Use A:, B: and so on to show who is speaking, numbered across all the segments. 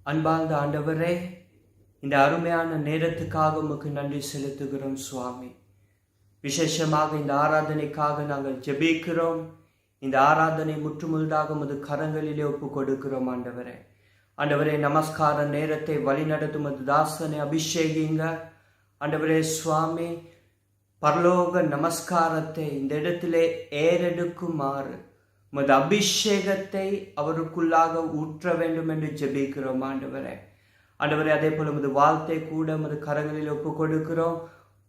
A: அன்பார்ந்த ஆண்டவரே, இந்த அருமையான நேரத்துக்காக உமக்கு நன்றி செலுத்துகிறோம் சுவாமி. விசேஷமாக இந்த ஆராதனைக்காக நாங்கள் ஜெபிக்கிறோம். இந்த ஆராதனை முற்றுமுழுதாக உமது கரங்களிலே ஒப்பு கொடுக்கிறோம் ஆண்டவரே. ஆண்டவரே, நமஸ்கார நேரத்தை வழிநடத்தும் தாசனை அபிஷேகிங்க ஆண்டவரே. சுவாமி, பரலோக நமஸ்காரத்தை இந்த இடத்திலே ஏறெடுக்குமாறு உமது அபிஷேகத்தை அவருக்குள்ளாக ஊற்ற வேண்டும் என்று ஜெபிக்கிறோம் ஆண்டவரே. ஆண்டவரே, அதே போல உமது வாழ்த்தை கூட உமது கரங்களில் ஒப்பு கொடுக்கிறோம்.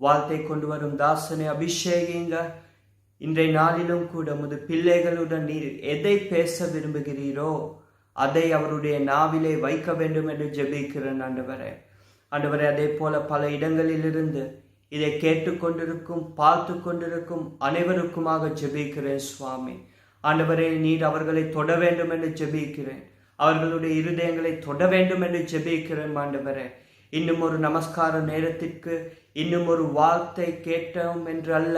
A: வாழ்த்தை கொண்டு வரும் தாசனை அபிஷேகிங்க. இன்றைய நாளிலும் கூட உமது பிள்ளைகளுடன் நீர் எதை பேச விரும்புகிறீரோ அதை அவருடைய நாவிலே வைக்க வேண்டும் என்று ஜெபிக்கிறேன் ஆண்டவரே. ஆண்டவரே, அதே போல பல இடங்களிலிருந்து இதை கேட்டுக்கொண்டிருக்கும் பார்த்து கொண்டிருக்கும் அனைவருக்குமாக ஜெபிக்கிறேன் சுவாமி. ஆண்டவரே, நீர் அவர்களை தொட வேண்டும் என்று ஜெபிக்கிறேன். அவர்களுடைய இருதயங்களை தொட வேண்டும் என்று ஜெபிக்கிறேன் ஆண்டவரே. இன்னும் ஒரு நமஸ்கார நேரத்திற்கு இன்னும் ஒரு வார்த்தை கேட்டோம் என்று அல்ல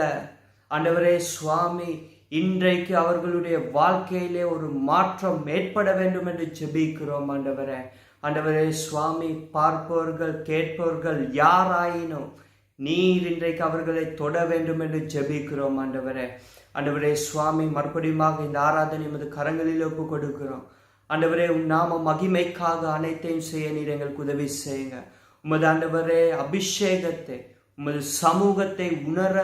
A: ஆண்டவரே. சுவாமி, இன்றைக்கு அவர்களுடைய வாழ்க்கையிலே ஒரு மாற்றம் ஏற்பட வேண்டும் என்று ஜெபிக்கிறோம் ஆண்டவரே. ஆண்டவரே சுவாமி, பார்ப்பவர்கள் கேட்பவர்கள் யாராயினும் நீர் இன்றைக்கு அவர்களை தொட வேண்டும் என்று ஜெபிக்கிறோம் ஆண்டவரே. ஆண்டவரே சுவாமி, மறுபடியும் இந்த ஆராதனை உமது கரங்களில் ஒப்பு கொடுக்கிறோம் ஆண்டவரே. உம் நாம மகிமைக்காக அனைத்தையும் செய்ய நீர் எங்களுக்கு உதவி செய்யுங்க. உமது ஆண்டவரே அபிஷேகத்தை உமது சமூகத்தை உணர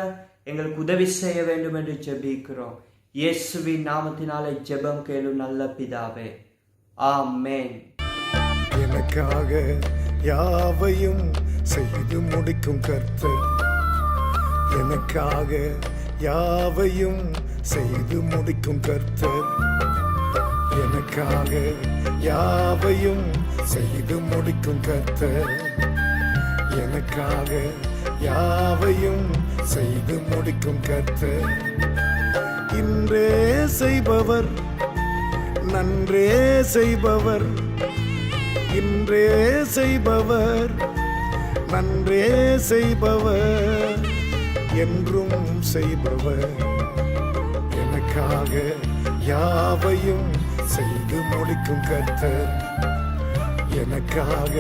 A: எங்களுக்கு உதவி செய்ய வேண்டும் என்று ஜெபிக்கிறோம். இயேசுவின் நாமத்தினாலே ஜெபம் கேளும் நல்ல பிதாவே, ஆமென்.
B: எனக்காக யாவையும் செய்து முடிக்கும் கர்த்தர், எனக்காக யாவையும் செய்து முடிக்கும் கர்த்தர், எனக்காக யாவையும் செய்து முடிக்கும் கர்த்தர், எனக்காக யாவையும் செய்து முடிக்கும் கர்த்தர். இன்றே செய்பவர், நன்றே செய்பவர், இன்றே செய்பவர், நன்றே செய்பவர், என்றும் செய்பவர். எனக்காக யாவையும் செய்து முடிக்கும் கர்த்தர், எனக்காக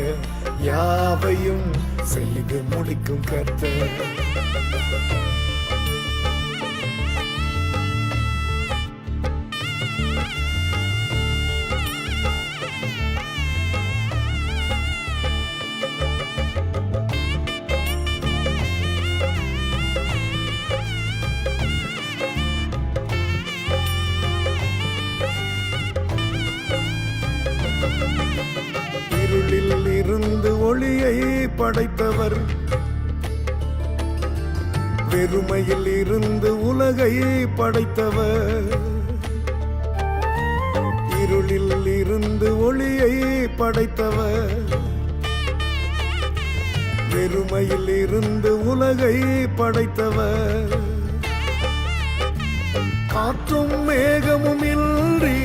B: யாவையும் செய்து முடிக்கும் கர்த்தர். இருளில் இருந்து ஒளியை படைத்தவர், வெறுமையில் இருந்து உலகை படைத்தவர், இருளில் இருந்து ஒளியை படைத்தவர், வெறுமையில் இருந்து உலகை படைத்தவர், காற்றும் மேகமும் இன்றி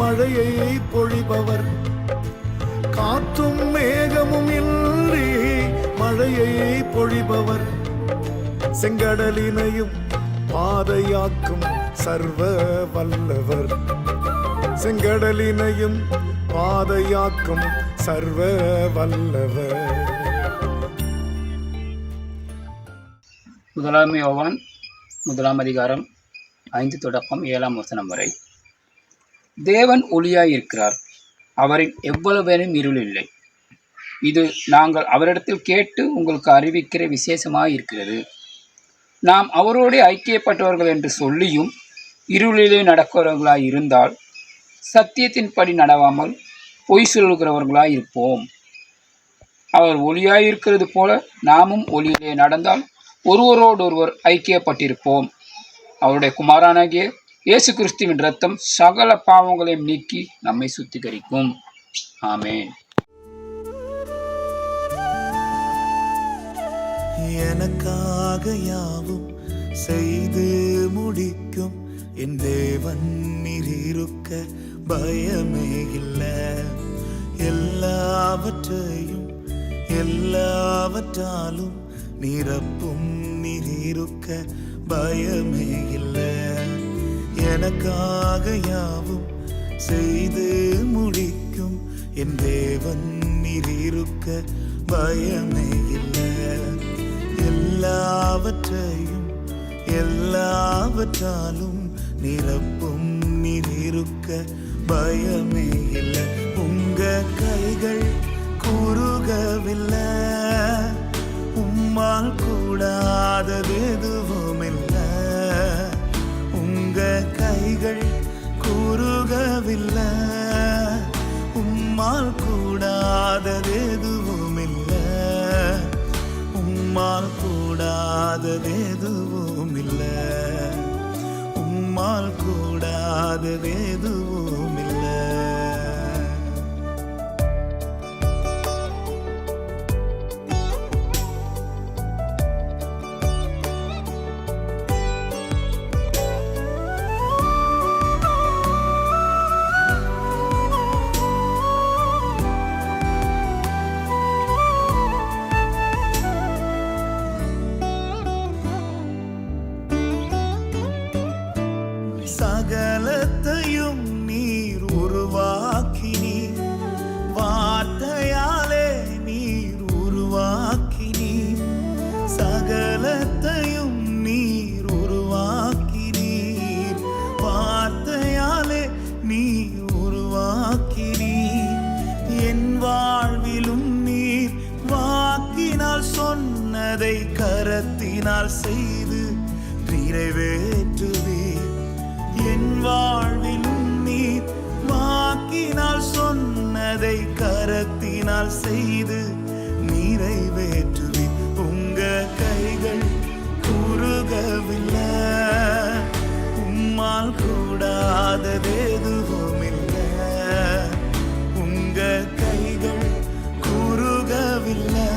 B: மழையை பொழிபவர், காற்றும் மேகமும் இன்றி மழையை பொழிபவர், செங்கடலினையும் பாதையாக்கும் சர்வ வல்லவர், செங்கடலினையும் பாதையாக்கும் சர்வ வல்லவர்.
C: முதலாம் யோவான் 1 அதிகாரம் 5 தொடக்கம் 7 வசனம் வரை. தேவன் ஒளியாயிருக்கிறார், அவரின் எவ்வளவேனும் இருள் இல்லை. இது நாங்கள் அவரிடத்தில் கேட்டு உங்களுக்கு அறிவிக்கிற விசேஷமாயிருக்கிறது. நாம் அவரோடு ஐக்கியப்பட்டவர்கள் என்று சொல்லியும் இருளிலே நடக்கிறவர்களாய் இருந்தால் சத்தியத்தின்படி நடவாமல் பொய் சொல்கிறவர்களாய் இருப்போம். அவர் ஒளியாயிருக்கிறது போல நாமும் ஒளியிலே நடந்தால் ஒருவரோடொருவர் ஐக்கியப்பட்டிருப்போம். அவருடைய குமாரனாகிய இயேசு கிறிஸ்துவின் இரத்தம் சகல பாவங்களையும் நீக்கி நம்மை சுத்திகரிக்கும். ஆமென்.
D: எனக்காக யாவும் செய்து முடிக்கும் என் தேவன் நீருக்க பயமே இல்லை. எல்லாவற்றையும் எல்லாவற்றாலும் நிரப்பும் நீருக்க பயமே இல்லை. எனக்காக யாவும் செய்து முடிக்கும் என் தேவன் நீர் இருக்க பயமே இல்லை. எல்லாவற்றாலும் நிரப்பும் நீர் இருக்க பயமே இல்லை. உங்க கைகள் குறுகவில்லை, உம்மால் கூடாதது எதுவும் இல்லை. உங்க கைகள் குறுகவில்லை, உம்மால் கூடாதது எதுவும் இல்லை. உம்மால் கூடாதது எதுவும் இல்லை. உம்மால் கூடாதது எதுவும் இல்லை. சகலத்தையும் நீர் உருவாக்கினீர், வார்த்தையாலே நீர் உருவாக்கினீர். சகலத்தையும் நீர் உருவாக்கினீர், வார்த்தையாலே நீர் உருவாக்கினீர். என் வாழ்விலும் நீர் வாக்கினால் சொன்னதை கரத்தினால் செய்து நிறைவேற்றுவீர். என் வாழ்விலும் நீர் வாக்கினால் சொன்னதை கரத்தினால் செய்து நிறைவேற்றுவீர். உங்க கைகள் குறுகவில்லை, உம்மால் கூடாதது எதுவும் இல்லை. உங்க கைகள் குறுகவில்லை,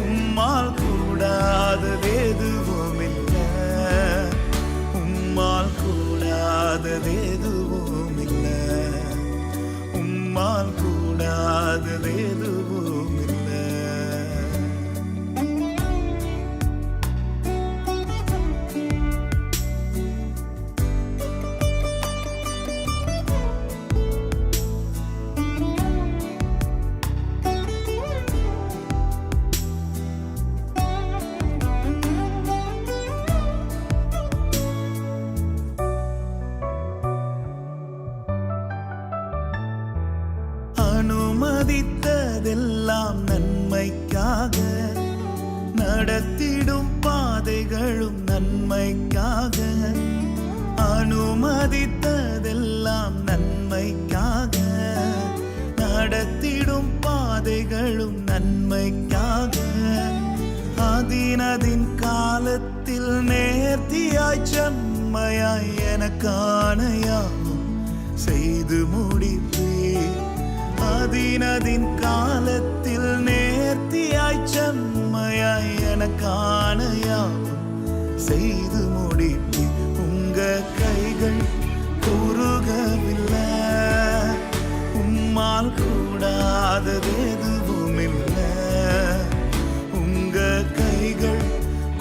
D: உம்மால் கூடாதது எதுவும் இல்லை. உம்மால் கூடாதது எதுவும் இல்லை. உம்மால் கூடாதது எதுவும் இல்லை. அனுமதித்ததெல்லாம் நன்மைக்காக, நடத்திடும் பாதைகளும் நன்மைக்காக. அனுமதித்ததெல்லாம் நன்மைக்காக, நடத்திடும் பாதைகளும் நன்மைக்காக. அதினதின் காலத்தில் நேர்த்தியாய் செம்மையாய் எனக்கான யாவும் செய்து முடிப்பீர். அதினதின் காலத்தில் நேர்த்தியாய் செம்மையாய் எனக்கான யாவும் செய்து முடிப்பீர். உங்க கைகள் குறுகவில்லை, உம்மால் கூடாதது எதுவும் இல்லை. உங்க கைகள்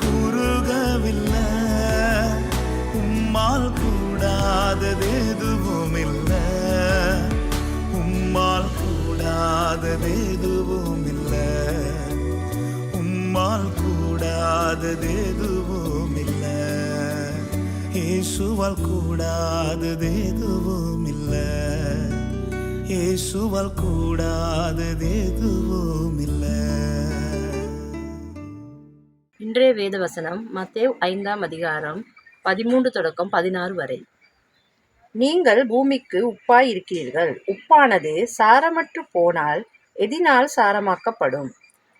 D: குறுகவில்லை, உம்மால் கூடாதது எதுவும் இல்லை. உம்மால் கூடாதது எதுவும் இல்லை. உம்மால் கூடாதது எதுவும் இல்லை. இயேசுவால் கூடாதது எதுவும் இல்லை. இயேசுவால் கூடாதது எதுவும் இல்லை.
E: இன்றைய வேத வசனம் மத்தேயு 5ஆம் அதிகாரம் 13 தொடக்கம் 16 வரை. நீங்கள் பூமிக்கு உப்பாய் இருக்கிறீர்கள். உப்பானது சாரமற்று போனால் எதினால் சாரமாக்கப்படும்?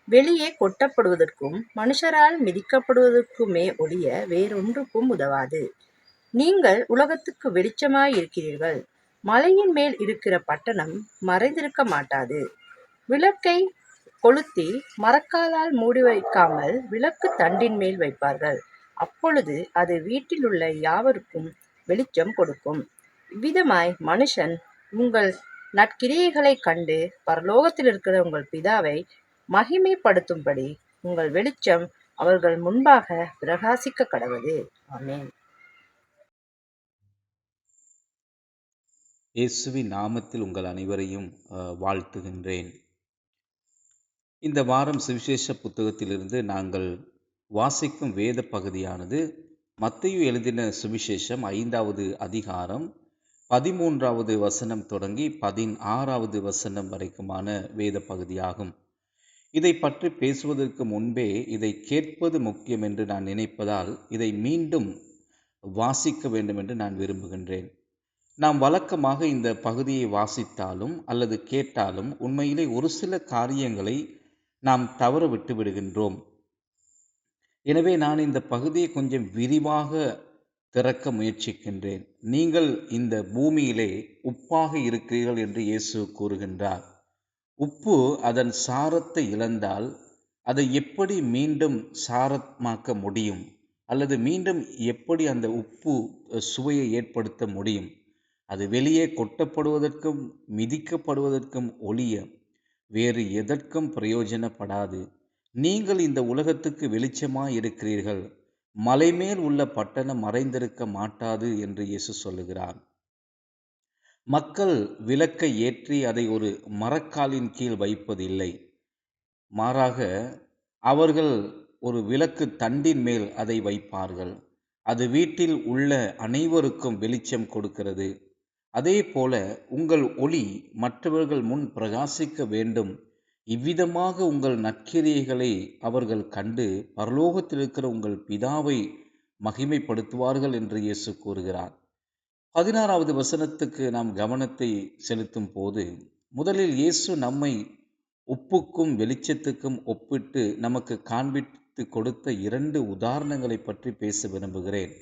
E: வெளியே கொட்டப்படுவதற்கும் மனுஷரால் மிதிக்கப்படுவதற்குமே ஒழிய வேறொன்றுக்கும் உதவாது. நீங்கள் உலகத்துக்கு வெளிச்சமாய் இருக்கிறீர்கள். மலையின் மேல் இருக்கிற பட்டணம் மறைந்திருக்க மாட்டாது. விளக்கை கொளுத்தி மரக்காலால் மூடி வைக்காமல் விளக்கு தண்டின் மேல் வைப்பார்கள். அப்பொழுது அது வீட்டில் உள்ள யாவருக்கும் வெளிச்சம் கொடுக்கும். இவ்விதமாய் மனுஷன் உங்கள் நற்கிரியைகளை கண்டு பரலோகத்தில் இருக்கிற உங்கள் பிதாவை மகிமைப்படுத்தும்படி உங்கள் வெளிச்சம் அவர்கள் முன்பாக பிரகாசிக்க கடவது. ஆமென்.
F: இயேசுவின் நாமத்தில் உங்கள் அனைவரையும் வாழ்த்துகின்றேன். இந்த வாரம் சுவிசேஷ புத்தகத்திலிருந்து நாங்கள் வாசிக்கும் வேத பகுதியானது மத்தேயு எழுதின சுவிசேஷம் 5வது அதிகாரம் 13வது வசனம் தொடங்கி 16வது வசனம் வரைக்குமான வேத பகுதியாகும். இதை பற்றி பேசுவதற்கு முன்பே இதை கேட்பது முக்கியம் என்று நான் நினைப்பதால் இதை மீண்டும் வாசிக்க வேண்டும் என்று நான் விரும்புகின்றேன். நாம் வழக்கமாக இந்த பகுதியை வாசித்தாலும் அல்லது கேட்டாலும் உண்மையிலே ஒரு சில காரியங்களை நாம் தவற விட்டு விடுகின்றோம். எனவே நான் இந்த பகுதியை கொஞ்சம் விரிவாக திறக்க முயற்சிக்கின்றேன். நீங்கள் இந்த பூமியிலே உப்பாக இருக்கிறீர்கள் என்று இயேசு கூறுகின்றார். உப்பு அதன் சாரத்தை இழந்தால் அதை எப்படி மீண்டும் சாரமாக்க முடியும், அல்லது மீண்டும் எப்படி அந்த உப்பு சுவையை ஏற்படுத்த முடியும்? அது வெளியே கொட்டப்படுவதற்கும் மிதிக்கப்படுவதற்கும் ஒழிய வேறு எதற்கும் பிரயோஜனப்படாது. நீங்கள் இந்த உலகத்துக்கு வெளிச்சமாய் இருக்கிறீர்கள். மலைமேல் உள்ள பட்டணம் மறைந்திருக்க மாட்டாது என்று இயேசு சொல்லுகிறார். மக்கள் விளக்கை ஏற்றி அதை ஒரு மரக்காலின் கீழ் வைப்பதில்லை. மாறாக அவர்கள் ஒரு விளக்கு தண்டின் மேல் அதை வைப்பார்கள். அது வீட்டில் உள்ள அனைவருக்கும் வெளிச்சம் கொடுக்கிறது. அதே போல உங்கள் ஒளி மற்றவர்கள் முன் பிரகாசிக்க வேண்டும். இவ்விதமாக உங்கள் நற்கிரியைகளை அவர்கள் கண்டு பரலோகத்தில் இருக்கிற உங்கள் பிதாவை மகிமைப்படுத்துவார்கள் என்று இயேசு கூறுகிறார். 16வது வசனத்துக்கு நாம் கவனத்தை செலுத்தும் போது முதலில் இயேசு நம்மை உப்புக்கும் வெளிச்சத்துக்கும் ஒப்பிட்டு நமக்கு காண்பித்து கொடுத்த 2 உதாரணங்களை பற்றி பேச விரும்புகிறேன்.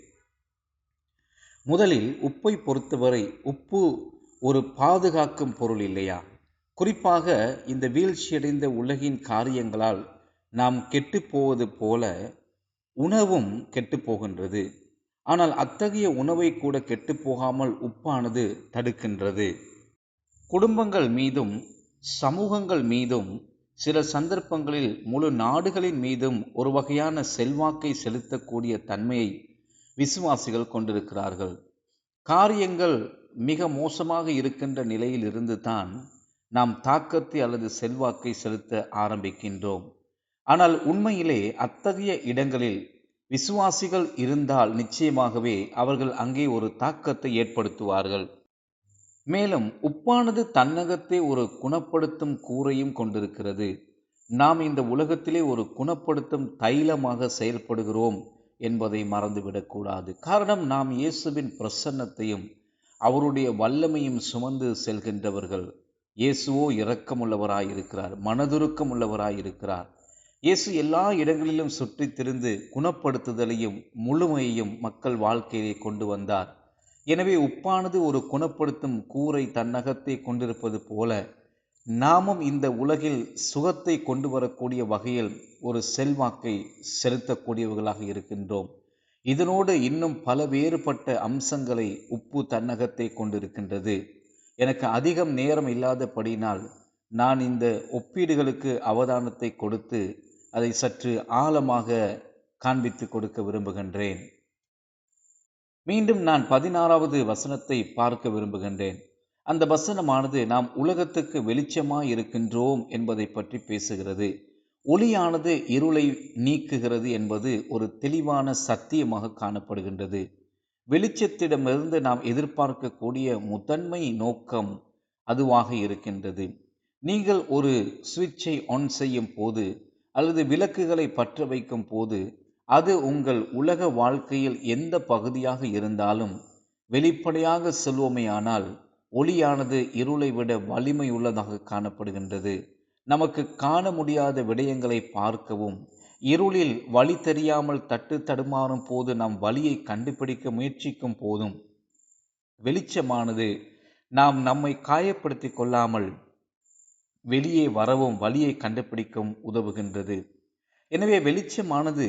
F: முதலில் உப்பை பொறுத்தவரை உப்பு ஒரு பாதுகாக்கும் பொருள் இல்லையா? குறிப்பாக இந்த வீழ்ச்சியடைந்த உலகின் காரியங்களால் நாம் கெட்டு போவது போல உணவும் கெட்டு போகின்றது. ஆனால் அத்தகைய உணவை கூட கெட்டு போகாமல் உப்பானது தடுக்கின்றது. குடும்பங்கள் மீதும் சமூகங்கள் மீதும் சில சந்தர்ப்பங்களில் முழு நாடுகளின் மீதும் ஒரு வகையான செல்வாக்கை செலுத்தக்கூடிய தன்மையை விசுவாசிகள் கொண்டிருக்கிறார்கள். காரியங்கள் மிக மோசமாக இருக்கின்ற நிலையில் இருந்து தான் நாம் தாக்கத்தை அல்லது செல்வாக்கை செலுத்த ஆரம்பிக்கின்றோம். ஆனால் உண்மையிலே அத்தகைய இடங்களில் விசுவாசிகள் இருந்தால் நிச்சயமாகவே அவர்கள் அங்கே ஒரு தாக்கத்தை ஏற்படுத்துவார்கள். மேலும் உப்பானது தன்னகத்தே ஒரு குணப்படுத்தும் கூரையும் கொண்டிருக்கிறது. நாம் இந்த உலகத்திலே ஒரு குணப்படுத்தும் தைலமாக செயல்படுகிறோம் என்பதை மறந்துவிடக்கூடாது. காரணம், நாம் இயேசுவின் பிரசன்னத்தையும் அவருடைய வல்லமையும் சுமந்து செல்கின்றவர்கள். இயேசுவோ இரக்கமுள்ளவராயிருக்கிறார், மனதுருக்கம் உள்ளவராயிருக்கிறார். இயேசு எல்லா இடங்களிலும் சுற்றி திரிந்து குணப்படுத்துதலையும் முழுமையையும் மக்கள் வாழ்க்கையிலே கொண்டு வந்தார். எனவே உப்பானது ஒரு குணப்படுத்தும் கூரை தன்னகத்தை கொண்டிருப்பது போல நாமும் இந்த உலகில் சுகத்தை கொண்டு வரக்கூடிய வகையில் ஒரு செல்வாக்கை செலுத்தக்கூடியவர்களாக இருக்கின்றோம். இதனோடு இன்னும் பல வேறுபட்ட அம்சங்களை உப்பு தன்னகத்தை கொண்டிருக்கின்றது. எனக்கு அதிகம் நேரம் இல்லாதபடினால் நான் இந்த ஒப்பீடுகளுக்கு அவதானத்தை கொடுத்து அதை சற்று ஆழமாக காண்பித்து கொடுக்க விரும்புகின்றேன். மீண்டும் நான் 16வது வசனத்தை பார்க்க விரும்புகின்றேன். அந்த வசனமானது நாம் உலகத்துக்கு வெளிச்சமாய் இருக்கின்றோம் என்பதை பற்றி பேசுகிறது. ஒளியானது இருளை நீக்குகிறது என்பது ஒரு தெளிவான சத்தியமாக காணப்படுகின்றது. வெளிச்சத்திடமிருந்து நாம் எதிர்பார்க்கக்கூடிய முதன்மை நோக்கம் அதுவாக இருக்கின்றது. நீங்கள் ஒரு சுவிட்சை ஆன் செய்யும் போது அல்லது விளக்குகளை பற்ற வைக்கும் போது அது உங்கள் உலக வாழ்க்கையில் எந்த பகுதியாக இருந்தாலும் வெளிப்படையாக சொல்வோமேயானால் ஒளியானது இருளை விட வலிமை உள்ளதாக காணப்படுகின்றது. நமக்கு காண முடியாத விடயங்களை பார்க்கவும், இருளில் வழி தெரியாமல் தட்டு தடுமாறும் போது நாம் வழியை கண்டுபிடிக்க முயற்சிக்கும் போதும் வெளிச்சமானது நாம் நம்மை காயப்படுத்தி கொள்ளாமல் வெளியே வரவும் வழியை கண்டுபிடிக்கவும் உதவுகின்றது. எனவே வெளிச்சமானது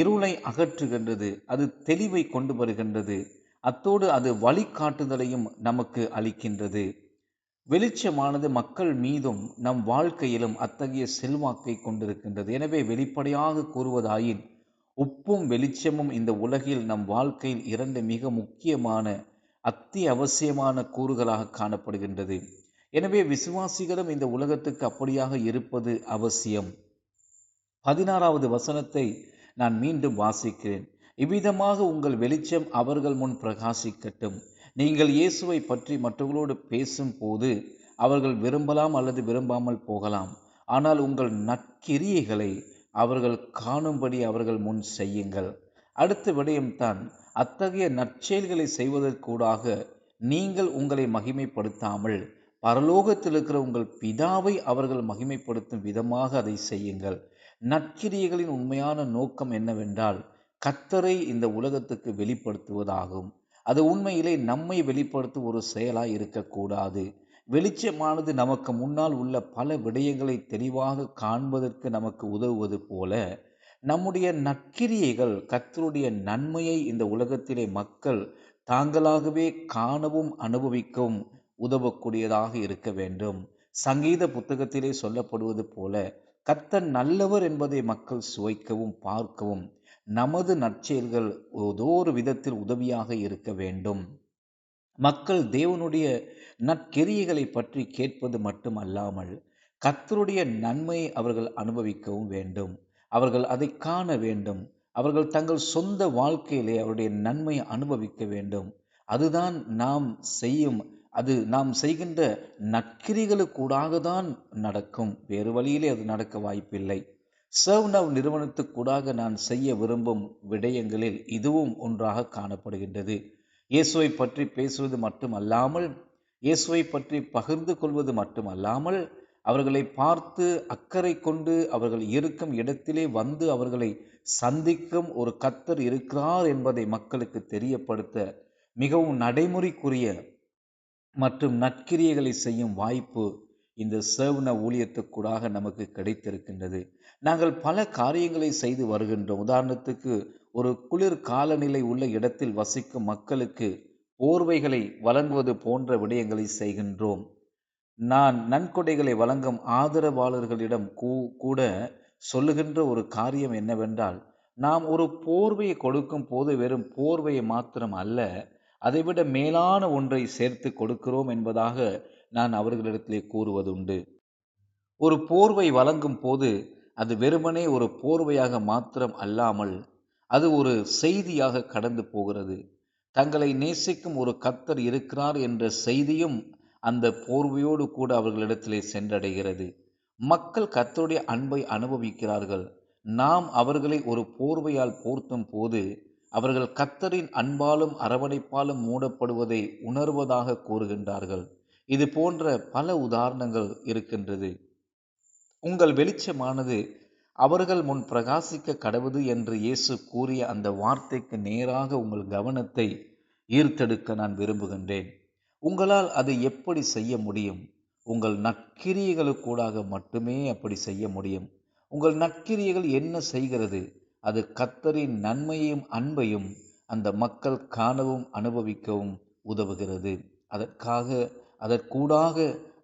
F: இருளை அகற்றுகின்றது, அது தெளிவை கொண்டு வருகின்றது, அத்தோடு அது வழிகாட்டுதலையும் நமக்கு அளிக்கின்றது. வெளிச்சமானது மக்கள் மீதும் நம் வாழ்க்கையிலும் அத்தகைய செல்வாக்கை கொண்டிருக்கின்றது. எனவே வெளிப்படையாக கூறுவதாயின் உப்பும் வெளிச்சமும் இந்த உலகில் நம் வாழ்க்கையில் 2 மிக முக்கியமான அத்தியாவசியமான கூறுகளாக காணப்படுகின்றது. எனவே விசுவாசிகளும் இந்த உலகத்துக்கு அப்படியாக இருப்பது அவசியம். 16வது வசனத்தை நான் மீண்டும் வாசிக்கிறேன். இவ்விதமாக உங்கள் வெளிச்சம் அவர்கள் முன் பிரகாசிக்கட்டும். நீங்கள் இயேசுவை பற்றி மற்றவர்களோடு பேசும் போது அவர்கள் விரும்பலாம் அல்லது விரும்பாமல் போகலாம். ஆனால் உங்கள் நற்கிரியைகளை அவர்கள் காணும்படி அவர்கள் முன் செய்யுங்கள். அடுத்த விடயம்தான், அத்தகைய நற்செயல்களை செய்வதற்கூடாக நீங்கள் உங்களை மகிமைப்படுத்தாமல் பரலோகத்தில் இருக்கிற உங்கள் பிதாவை அவர்கள் மகிமைப்படுத்தும் விதமாக அதை செய்யுங்கள். நற்கிரியைகளின் உண்மையான நோக்கம் என்னவென்றால் கர்த்தரை இந்த உலகத்துக்கு வெளிப்படுத்துவதாகும். அது உண்மையிலே நம்மை வெளிப்படுத்தும் ஒரு செயலாய் இருக்கக்கூடாது. வெளிச்சமானது நமக்கு முன்னால் உள்ள பல விடயங்களை தெளிவாக காண்பதற்கு நமக்கு உதவுவது போல நம்முடைய நற்கிரியைகள் கர்த்தருடைய நன்மையை இந்த உலகத்திலே மக்கள் தாங்களாகவே காணவும் அனுபவிக்கவும் உதவக்கூடியதாக இருக்க வேண்டும். சங்கீத புத்தகத்திலே சொல்லப்படுவது போல கர்த்தர் நல்லவர் என்பதை மக்கள் சுவைக்கவும் பார்க்கவும் நமது நற்செயல்கள் ஏதோ ஒரு விதத்தில் உதவியாக இருக்க வேண்டும். மக்கள் தேவனுடைய நற்கிரியைகளை பற்றி கேட்பது மட்டுமல்லாமல் கர்த்தருடைய நன்மையை அவர்கள் அனுபவிக்கவும் வேண்டும். அவர்கள் அதை காண வேண்டும். அவர்கள் தங்கள் சொந்த வாழ்க்கையிலே அவருடைய நன்மையை அனுபவிக்க வேண்டும். அதுதான் நாம் செய்கின்ற நற்கிரிகளுக்கூடாக தான் நடக்கும். வேறு வழியிலே அது நடக்க வாய்ப்பில்லை. சர்வ்நவ் நிறுவனத்துக்கூடாக நான் செய்ய விரும்பும் விடயங்களில் இதுவும் ஒன்றாக காணப்படுகின்றது. இயேசுவை பற்றி பேசுவது மட்டுமல்லாமல், இயேசுவை பற்றி பகிர்ந்து கொள்வது மட்டுமல்லாமல், அவர்களை பார்த்து அக்கறை கொண்டு அவர்கள் இருக்கும் இடத்திலே வந்து அவர்களை சந்திக்கும் ஒரு கர்த்தர் இருக்கிறார் என்பதை மக்களுக்கு தெரியப்படுத்த மிகவும் நடைமுறைக்குரிய மற்றும் நற்கிரியைகளை செய்யும் வாய்ப்பு இந்த சேவன ஊழியத்துக்கூடாக நமக்கு கிடைத்திருக்கின்றது. நாங்கள் பல காரியங்களை செய்து வருகின்றோம். உதாரணத்துக்கு, ஒரு குளிர் காலநிலை உள்ள இடத்தில் வசிக்கும் மக்களுக்கு போர்வைகளை வழங்குவது போன்ற விடயங்களை செய்கின்றோம். நான் நன்கொடைகளை வழங்கும் ஆதரவாளர்களிடம் கூட சொல்லுகின்ற ஒரு காரியம் என்னவென்றால், நாம் ஒரு போர்வையை கொடுக்கும் போது வெறும் போர்வையை மாத்திரம் அல்ல, அதைவிட மேலான ஒன்றை சேர்த்து கொடுக்கிறோம் என்பதாக நான் அவர்களிடத்திலே கூறுவதுண்டு. ஒரு போர்வை வழங்கும் போது அது வெறுமனே ஒரு போர்வையாக மாத்திரம் அல்லாமல் அது ஒரு செய்தியாக கடந்து போகிறது. தங்களை நேசிக்கும் ஒரு கர்த்தர் இருக்கிறார் என்ற செய்தியும் அந்த போர்வையோடு கூட அவர்களிடத்திலே சென்றடைகிறது. மக்கள் கர்த்தருடைய அன்பை அனுபவிக்கிறார்கள். நாம் அவர்களை ஒரு போர்வையால் போர்த்தும் போது அவர்கள் கர்த்தரின் அன்பாலும் அரவணைப்பாலும் மூடப்படுவதை உணர்வதாக கூறுகின்றார்கள். இது போன்ற பல உதாரணங்கள் இருக்கின்றது. உங்கள் வெளிச்சமானது அவர்கள் முன் பிரகாசிக்க கடவுது என்று இயேசு கூறிய அந்த வார்த்தைக்கு நேராக உங்கள் கவனத்தை ஈர்த்தெடுக்க நான் விரும்புகின்றேன். உங்களால் அதை எப்படி செய்ய முடியும்? உங்கள் நற்கிரியைகளுக்கூடாக மட்டுமே அப்படி செய்ய முடியும். உங்கள் நற்கிரியைகள் என்ன செய்கிறது? அது கர்த்தரின் நன்மையையும் அன்பையும் அந்த மக்கள் காணவும் அனுபவிக்கவும் உதவுகிறது. அதற்கூடாக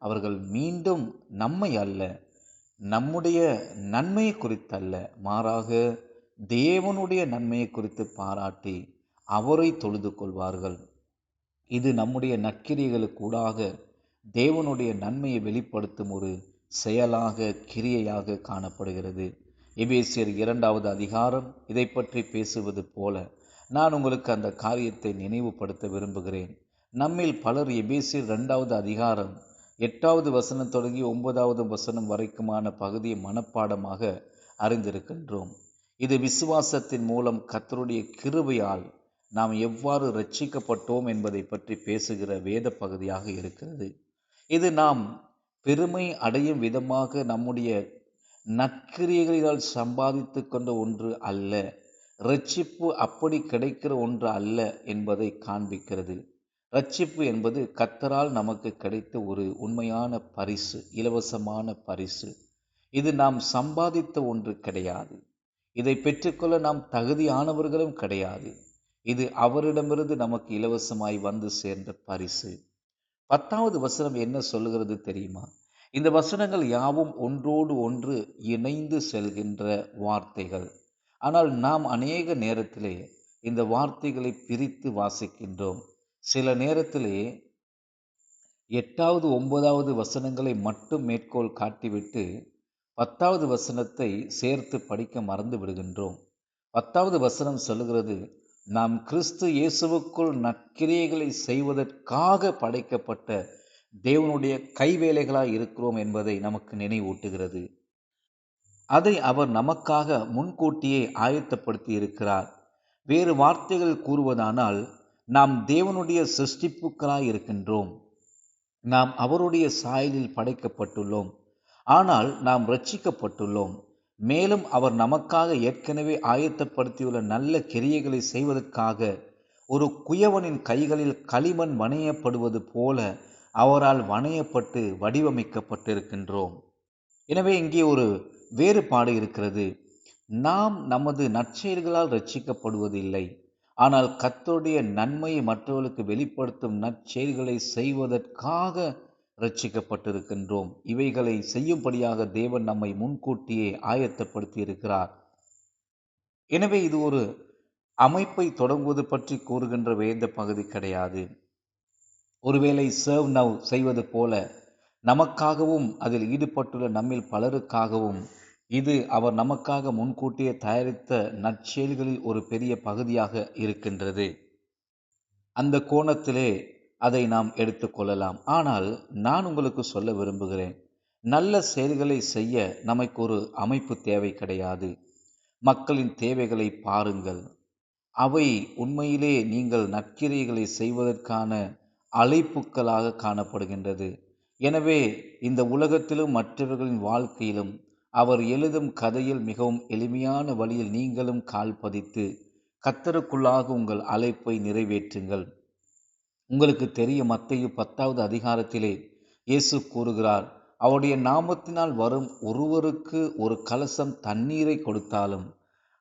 F: அவர்கள் மீண்டும் நம்மை அல்ல, நம்முடைய நன்மையை குறித்தல்ல, மாறாக தேவனுடைய நன்மையை குறித்து பாராட்டி அவரை தொழுது கொள்வார்கள். இது நம்முடைய நற்கிரியைகளுக்கூடாக தேவனுடைய நன்மையை வெளிப்படுத்தும் ஒரு செயலாக, கிரியையாக காணப்படுகிறது. எபேசியர் 2வது அதிகாரம் இதை பற்றி பேசுவது போல நான் உங்களுக்கு அந்த காரியத்தை நினைவுபடுத்த விரும்புகிறேன். நம்மில் பலர் எபேசியர் 2வது அதிகாரம் 8வது வசனம் தொடங்கி 9வது வசனம் வரைக்குமான பகுதியை மனப்பாடமாக அறிந்திருக்கின்றோம். இது விசுவாசத்தின் மூலம் கர்த்தருடைய கிருபையால் நாம் எவ்வாறு இரட்சிக்கப்பட்டோம் என்பதை பற்றி பேசுகிற வேத பகுதியாக இருக்கிறது. இது நாம் பெருமை அடையும் விதமாக நம்முடைய நற்கிரியைகளால் சம்பாதித்து கொண்ட ஒன்று அல்ல, இரட்சிப்பு அப்படி கிடைக்கிற ஒன்று அல்ல என்பதை காண்பிக்கிறது. இரட்சிப்பு என்பது கர்த்தரால் நமக்கு கிடைத்த ஒரு உண்மையான பரிசு, இலவசமான பரிசு. இது நாம் சம்பாதித்த ஒன்று கிடையாது. இதை பெற்றுக்கொள்ள நாம் தகுதியானவர்களும் கிடையாது. இது அவரிடமிருந்து நமக்கு இலவசமாய் வந்து சேர்ந்த பரிசு. 10வது வசனம் என்ன சொல்லுகிறது தெரியுமா? இந்த வசனங்கள் யாவும் ஒன்றோடு ஒன்று இணைந்து செல்கின்ற வார்த்தைகள். ஆனால் நாம் அநேக நேரத்திலே இந்த வார்த்தைகளை பிரித்து வாசிக்கின்றோம். சில நேரத்திலே 8வது 9வது வசனங்களை மட்டும் மேற்கோள் காட்டிவிட்டு 10வது வசனத்தை சேர்த்து படிக்க மறந்து விடுகின்றோம். 10வது வசனம் சொல்லுகிறது, நாம் கிறிஸ்து இயேசுவுக்குள் நற்கிரியைகளை செய்வதற்காக படைக்கப்பட்ட தேவனுடைய கைவேலைகளாய் இருக்கிறோம் என்பதை நமக்கு நினைவூட்டுகிறது. அதை அவர் நமக்காக முன்கூட்டியே ஆயத்தப்படுத்தி இருக்கிறார். வேறு வார்த்தைகள் கூறுவதானால், நாம் தேவனுடைய சிருஷ்டிப்புக்களாய் இருக்கின்றோம். நாம் அவருடைய சாயலில் படைக்கப்பட்டுள்ளோம். ஆனால் நாம் ரட்சிக்கப்பட்டுள்ளோம். மேலும் அவர் நமக்காக ஏற்கனவே ஆயத்தப்படுத்தியுள்ள நல்ல கிரியைகளை செய்வதற்காக ஒரு குயவனின் கைகளில் களிமண் வணையப்படுவது போல அவரால் வணையப்பட்டு வடிவமைக்கப்பட்டிருக்கின்றோம். எனவே இங்கே ஒரு வேறுபாடு இருக்கிறது. நாம் நமது நற்செயல்களால் ரட்சிக்கப்படுவதில்லை. ஆனால் கர்த்தருடைய நன்மையை மற்றவர்களுக்கு வெளிப்படுத்தும் நற்செயல்களை செய்வதற்காக ரட்சிக்கப்பட்டிருக்கின்றோம். இவைகளை செய்யும்படியாக தேவன் நம்மை முன்கூட்டியே ஆயத்தப்படுத்தி இருக்கிறார். எனவே இது ஒரு அமைப்பை தொடங்குவது பற்றி கூறுகின்ற வேத பகுதி கிடையாது. ஒருவேளை சர்வ் நவ் செய்வது போல நமக்காகவும் அதில் ஈடுபட்டுள்ள நம்மில் பலருக்காகவும் இது அவர் நமக்காக முன்கூட்டியே தயாரித்த நற்செயல்களில் ஒரு பெரிய பகுதியாக இருக்கின்றது. அந்த கோணத்திலே அதை நாம் எடுத்துக்கொள்ளலாம். ஆனால் நான் உங்களுக்கு சொல்ல விரும்புகிறேன், நல்ல செயல்களை செய்ய நமக்கு ஒரு அமைப்பு தேவை கிடையாது. மக்களின் தேவைகளை பாருங்கள். அவை உண்மையிலே நீங்கள் நற்கிரியைகளை செய்வதற்கான அழைப்புக்களாக காணப்படுகின்றது. எனவே இந்த உலகத்திலும் மற்றவர்களின் வாழ்க்கையிலும் அவர் எழுதும் கதையில் மிகவும் எளிமையான வழியில் நீங்களும் கால் பதித்து கர்த்தருக்குள்ளாக உங்கள் அழைப்பை நிறைவேற்றுங்கள். உங்களுக்கு தெரியும், மத்தேயு 10வது அதிகாரத்திலே இயேசு கூறுகிறார், அவருடைய நாமத்தினால் வரும் ஒருவருக்கு ஒரு கலசம் தண்ணீரை கொடுத்தாலும்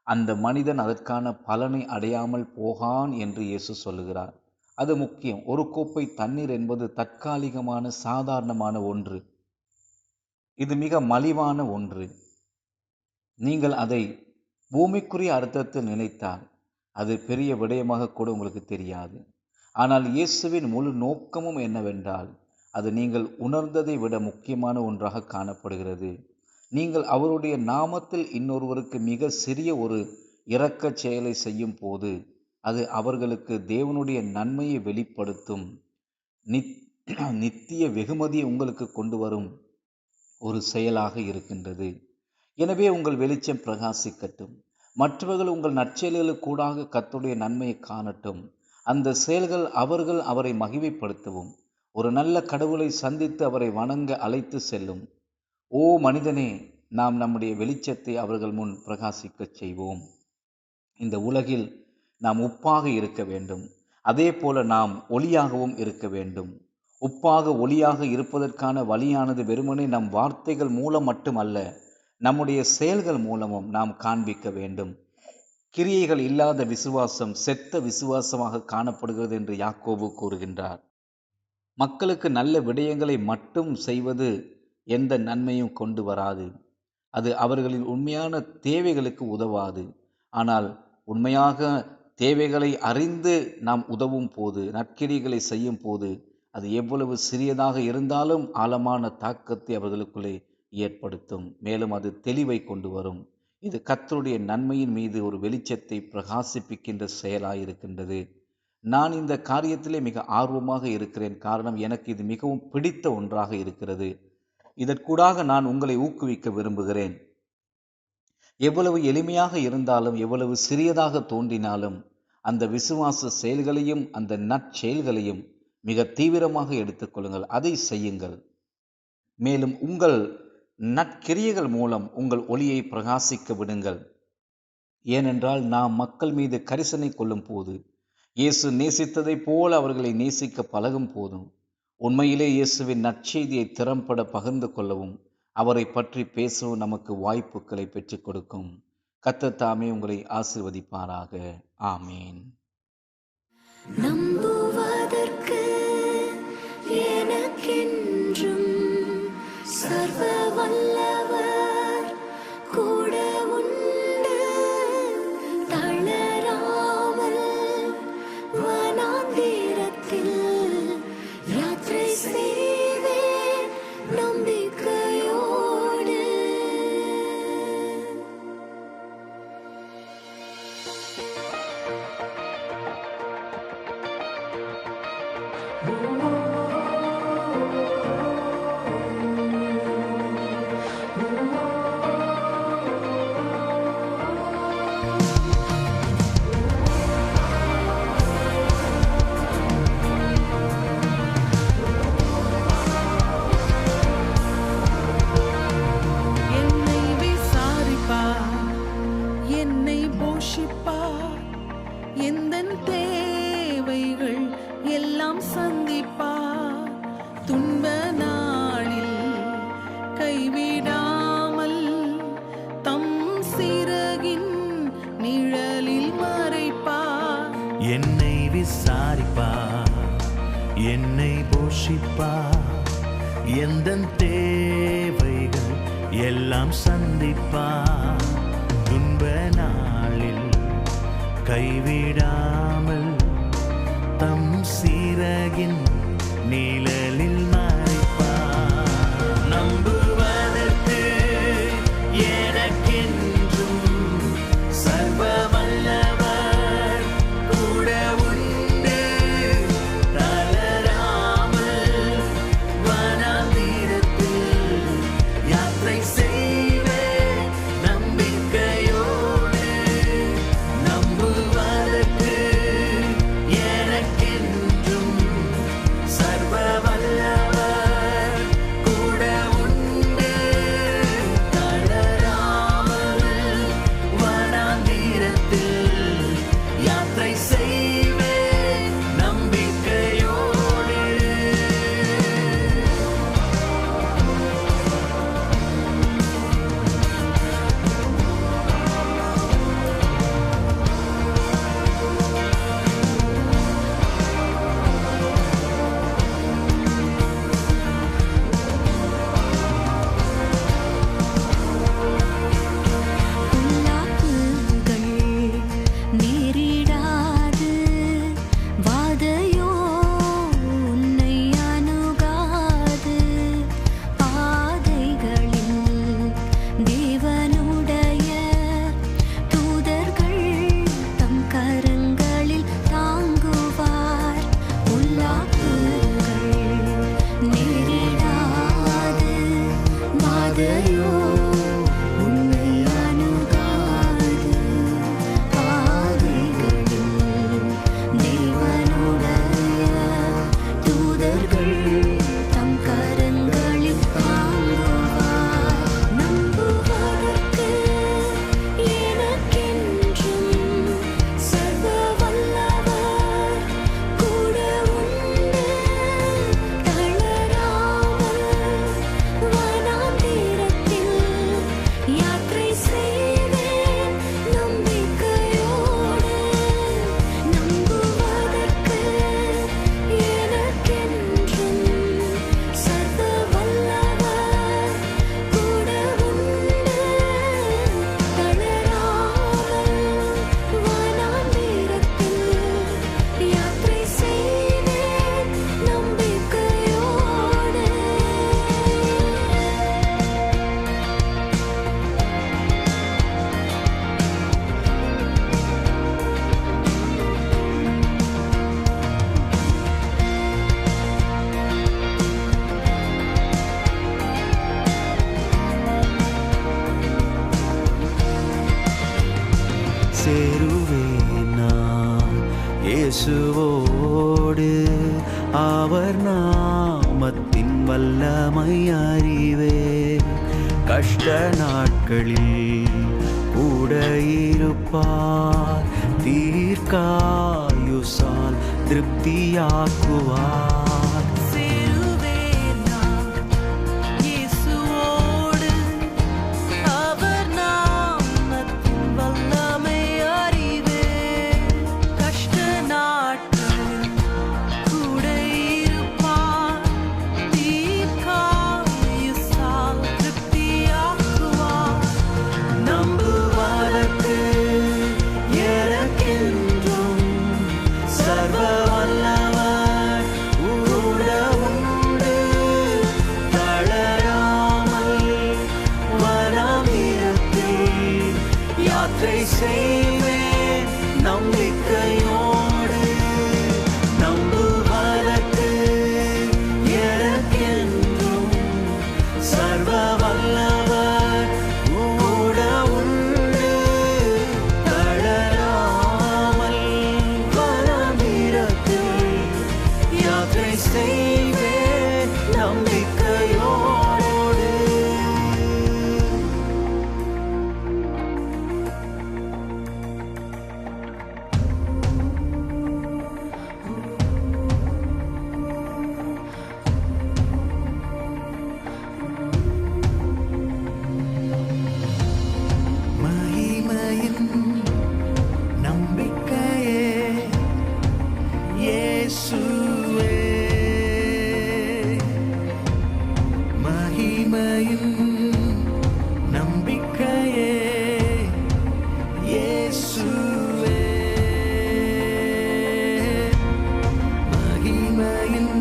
F: அந்த மனிதன் அதற்கான பலனை அடையாமல் போகான் என்று இயேசு சொல்லுகிறார். அது முக்கியம். ஒரு கோப்பை தண்ணீர் என்பது தற்காலிகமான சாதாரணமான ஒன்று. இது மிக மலிவான ஒன்று. நீங்கள் அதை பூமிக்குரிய அர்த்தத்தில் நினைத்தால் அது பெரிய விடயமாக கூட உங்களுக்கு தெரியாது. ஆனால் இயேசுவின் முழு நோக்கமும் என்னவென்றால், அது நீங்கள் உணர்ந்ததை விட முக்கியமான ஒன்றாக காணப்படுகிறது. நீங்கள் அவருடைய நாமத்தில் இன்னொருவருக்கு மிக சிறிய ஒரு இரக்கச் செயலை செய்யும் போது அது அவர்களுக்கு தேவனுடைய நன்மையை வெளிப்படுத்தும், நித்திய வெகுமதியை உங்களுக்கு கொண்டு வரும் ஒரு செயலாக இருக்கின்றது. எனவே உங்கள் வெளிச்சம் பிரகாசிக்கட்டும். மற்றவர்கள் உங்கள் நற்செயல்களுக்கூடாக கர்த்தருடைய நன்மையை காணட்டும். அந்த செயல்கள் அவரை மகிமைப்படுத்தவும், ஒரு நல்ல கடவுளை சந்தித்து அவரை வணங்க அழைத்து செல்லும். ஓ மனிதனே, நாம் நம்முடைய வெளிச்சத்தை அவர்கள் முன் பிரகாசிக்கச் செய்வோம். இந்த உலகில் நாம் உப்பாக இருக்க வேண்டும். அதே போல நாம் ஒளியாகவும் இருக்க வேண்டும். உப்பாக ஒளியாக இருப்பதற்கான வழியானது வெறுமனே நம் வார்த்தைகள் மூலம் மட்டுமல்ல, நம்முடைய செயல்கள் மூலமும் நாம் காண்பிக்க வேண்டும். கிரியைகள் இல்லாத விசுவாசம் செத்த விசுவாசமாக காணப்படுகிறது என்று யாக்கோபு கூறுகின்றார். மக்களுக்கு நல்ல விடயங்களை மட்டும் செய்வது எந்த நன்மையும் கொண்டு வராது. அது அவர்களின் உண்மையான தேவைகளுக்கு உதவாது. ஆனால் உண்மையாக தேவைகளை அறிந்து நாம் உதவும் போது, நற்கிரியைகளை செய்யும் போது, அது எவ்வளவு சிறியதாக இருந்தாலும் ஆழமான தாக்கத்தை அவர்களுக்குள்ளே ஏற்படுத்தும். மேலும் அது தெளிவை கொண்டு வரும். இது கர்த்தருடைய நன்மையின் மீது ஒரு வெளிச்சத்தை பிரகாசிப்பிக்கின்ற செயலாயிருக்கின்றது. நான் இந்த காரியத்திலே மிக ஆர்வமாக இருக்கிறேன். காரணம், எனக்கு இது மிகவும் பிடித்த ஒன்றாக இருக்கிறது. இதற்கூடாக நான் உங்களை ஊக்குவிக்க விரும்புகிறேன். எவ்வளவு எளிமையாக இருந்தாலும், எவ்வளவு சிறியதாக தோன்றினாலும், அந்த விசுவாச செயல்களையும் அந்த நற்செயல்களையும் மிக தீவிரமாக எடுத்துக்கொள்ளுங்கள். அதை செய்யுங்கள். மேலும் உங்கள் நற்கிரியைகள் மூலம் உங்கள் ஒளியை பிரகாசிக்க விடுங்கள். ஏனென்றால் நாம் மக்கள் மீது கரிசனை கொள்ளும் போது, இயேசு நேசித்ததை போல அவர்களை நேசிக்க பழகும் போதும், உண்மையிலே இயேசுவின் நற்செய்தியை திறம்பட பகிர்ந்து கொள்ளவும் அவரை பற்றி பேசவும் நமக்கு வாய்ப்புகளை பெற்றுக் கொடுக்கும். கர்த்தர் தாமே உங்களை ஆசீர்வதிப்பாராக. ஆமீன்.
G: நம்புவதற்கு எனக்கென்றும் சர்வ வல்லவர் கூட உண்டு. தளராமல் வனாந்திரத்தில்
H: போஷிப்பார், எந்தன் தேவைகள் எல்லாம் சந்திப்பார். துன்ப நாளில் கைவிடாமல் தம் சிறகின் நிழலில் மறைப்பார்.
D: என்னை விசாரிப்பார், என்னை போஷிப்பார், எந்தன் தேவைகள் எல்லாம் சந்திப்பார். துன்ப நாளில் கைவிடாமல் தம் சிறகின் நிழலில் மறைப்பார். நம்புவதற்கு எனக்கென்றும் சர்வ வல்லவர் கூட உண்டு. தளராமல் வனாந்திரத்தில் யாத்திரை செய்வேன் நம்பிக்கையோடு. நம்புவதற்கு எனக்கென்றும் சர்வ வல்லவர் கூட உண்டு. தளராமல் வனாந்திரத்தில் யாத்திரை செய்வேன் நம்பிக்கையோடு.
G: பொல்லாப்புகள் நேரிடாது, வாதையோ உன்னை அணுகாது. பாதைகளில் தேவனுடைய தூதர்கள் தம் கரங்களில் தாங்குவார். பொல்லாப்புகள் நேரிடாது, வாதையோ உன்னை அணுகாது. பாதைகளில் தேவனுடைய தூதர்கள் தம் கரங்களில் தாங்குவார். நம்புவதற்கு எனக்கென்றும் சர்வ வல்லவர் கூட உண்டு. தளராமல் வனாந்திரத்தில் யாத்திரை செய்வேன் நம்பிக்கையோடு. நம்புவதற்கு எனக்கென்றும் சர்வ வல்லவர் கூட உண்டு. தளராமல் வனாந்திரத்தில் யாத்திரை செய்வேன் நம்பிக்கையோடு.
D: சேருவேன் நான் இயேசுவோடு, அவர் நாமத்தின் வல்லமை அறிவேன். கஷ்ட நாட்களில் கூட இருப்பார், தீர்க்காயுசால் திருப்தியாக்குவார்.
H: சேருவேன் நான் இயேசுவோடு, அவர் நாமத்தின் வல்லமை அறிவேன். கஷ்ட நாட்களில் கூட இருப்பார், தீர்க்காயுசால் திருப்தியாக்குவார்.
D: நம்புவதற்கு எனக்கென்றும் சர்வ வல்லவர் கூட உண்டு. தளராமல் வனாந்திரத்தில் யாத்திரை செய்வேன் நம்பிக்கையோடு. நம்புவதற்கு எனக்கென்றும் சர்வ வல்லவர் கூட உண்டு. தளராமல் வனாந்திரத்தில் யாத்திரை செய்வேன் நம்பிக்கையோடு. இயேசுவே மகிமையின்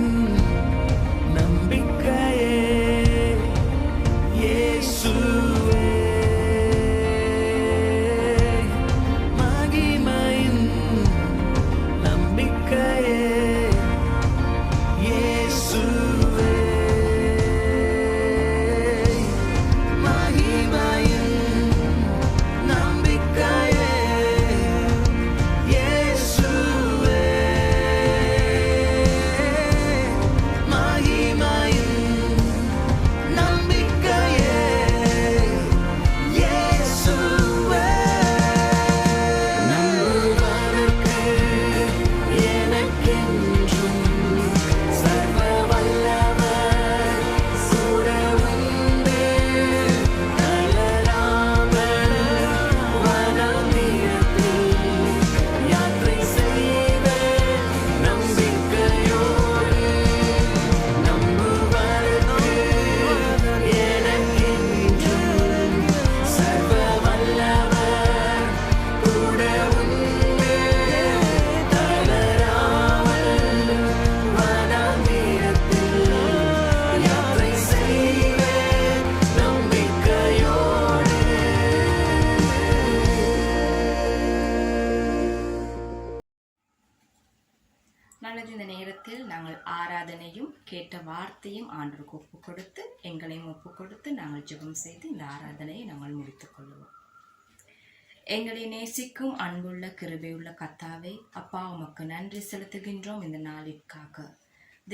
D: நம்பிக்கையே இயேசுவே மகிமையின் நம்பிக்கையே இயேசுவே மகிமையின் நம்பிக்கையே இயேசுவே மகிமையின் நம்பிக்கையே இயேசுவே நம்புவதற்கு எனக்கென்றும் சர்வ வல்லவர் கூட உண்டு தளராமல் வனாந்திரத்தில் யாத்திரை செய்வேன் நம்பிக்கையோடு நம்புவதற்கு எனக்கென்றும் சர்வ வல்லவர் கூட உண்டு தளராமல் வனாந்திரத்தில் யாத்திரை செய்வேன் நம்பிக்கையோடு
E: நல்லது. இந்த நேரத்தில் நாங்கள் ஆராதனையும் கேட்ட வார்த்தையும் ஆண்டவருக்கு ஒப்பு கொடுத்து எங்களையும் ஒப்பு கொடுத்து நாங்கள் ஜெபம் செய்து இந்த ஆராதனையை நாங்கள் முடித்துக் கொள்வோம். எங்களை நேசிக்கும் அன்புள்ள கிருபையுள்ள கர்த்தாவே, அப்பா உமக்கு நன்றி செலுத்துகின்றோம் இந்த நாளிற்காக.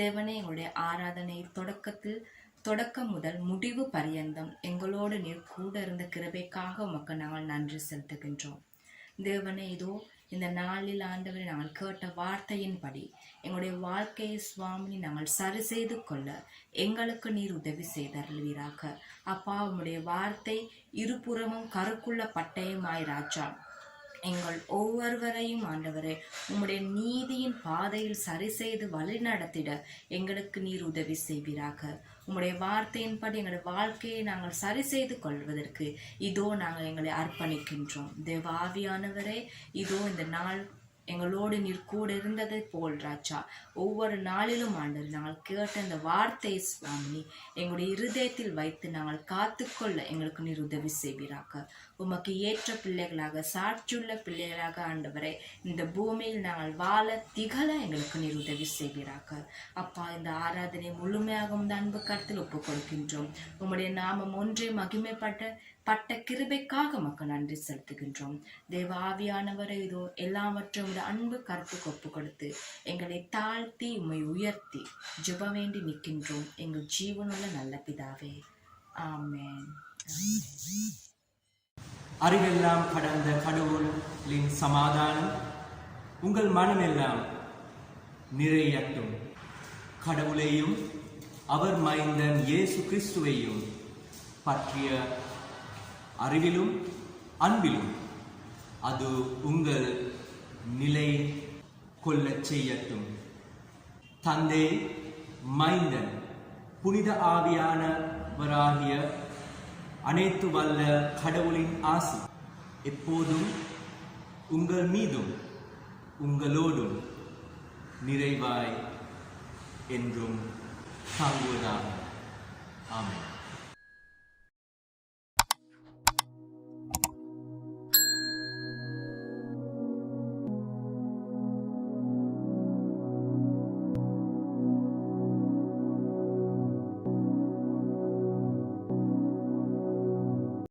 E: தேவனே, எங்களுடைய ஆராதனை தொடக்கம் முதல் முடிவு பரியந்தம் எங்களோடு நீர் கூட இருந்த கிருபைக்காக உமக்கு நாங்கள் நன்றி செலுத்துகின்றோம். தேவனே, இதோ இந்த நாளில் ஆண்டவரை நாங்கள் கேட்ட வார்த்தையின்படி எங்களுடைய வாழ்க்கையை சுவாமி நாங்கள் சரி செய்து கொள்ள எங்களுக்கு நீர் உதவி செய்தருள்வீராக. அப்பா, உம்முடைய வார்த்தை இருபுறமும் கருக்குள்ள பட்டயமாய் ராஜா எங்கள் ஒவ்வொருவரையும் ஆண்டவரே உம்முடைய நீதியின் பாதையில் சரி செய்து வழி நடத்திட எங்களுக்கு நீர் உதவி செய்வீராக. உம்முடைய வார்த்தையின்படி எங்களுடைய வாழ்க்கையை நாங்கள் சரி செய்து கொள்வதற்கு இதோ நாங்கள் எங்களை அர்ப்பணிக்கின்றோம். தேவ ஆவியானவரே, இதோ இந்த நாள் எங்களோடு நீர் கூட இருந்ததை போல் ராஜா ஒவ்வொரு நாளிலும் ஆண்டவர் நாங்கள் கேட்ட இந்த வார்த்தை சுவாமி எங்களுடைய இருதயத்தில் வைத்து நாங்கள் காத்துக்கொள்ள எங்களுக்கு நீர் உதவி செய்வீராக. உமக்கு ஏற்ற பிள்ளைகளாக சாட்சியுள்ள பிள்ளைகளாக ஆண்டவரை இந்த பூமியில் நாங்கள் வாழ திகழ எங்களுக்கு நீர் உதவி செய்வீராக. அப்பா, இந்த ஆராதனை முழுமையாக உமது அன்பு கருத்தில் ஒப்புக் கொடுக்கின்றோம். உம்முடைய நாமம் ஒன்றே மகிமைப்பட்ட கிருபைக்காக உமக்கு நன்றி செலுத்துகின்றோம். தேவ ஆவியானவரை இதோ எல்லாவற்றையும் அன்பு கருத்துக்கு ஒப்பு கொடுத்து எங்களை தாழ்த்தி உம்மை உயர்த்தி ஜெப வேண்டி நிற்கின்றோம் எங்கள் ஜீவனுள்ள நல்ல பிதாவே, ஆமென்.
A: அறிவெல்லாம் கடந்த கடவுளின் சமாதானம் உங்கள் மனமெல்லாம் நிறையட்டும். கடவுளையும் அவர் மைந்தன் இயேசு கிறிஸ்துவையும் பற்றிய அறிவிலும் அன்பிலும் அது உங்கள் நிலை கொள்ளச் செய்யட்டும். தந்தை, மைந்தன், புனித ஆவியானவராகிய அனைத்து வல்ல கடவுளின் ஆசி எப்போதும் உங்கள் மீதும் உங்களோடும் நிறைவாய் என்றும் தாங்குவதாக. ஆமென்.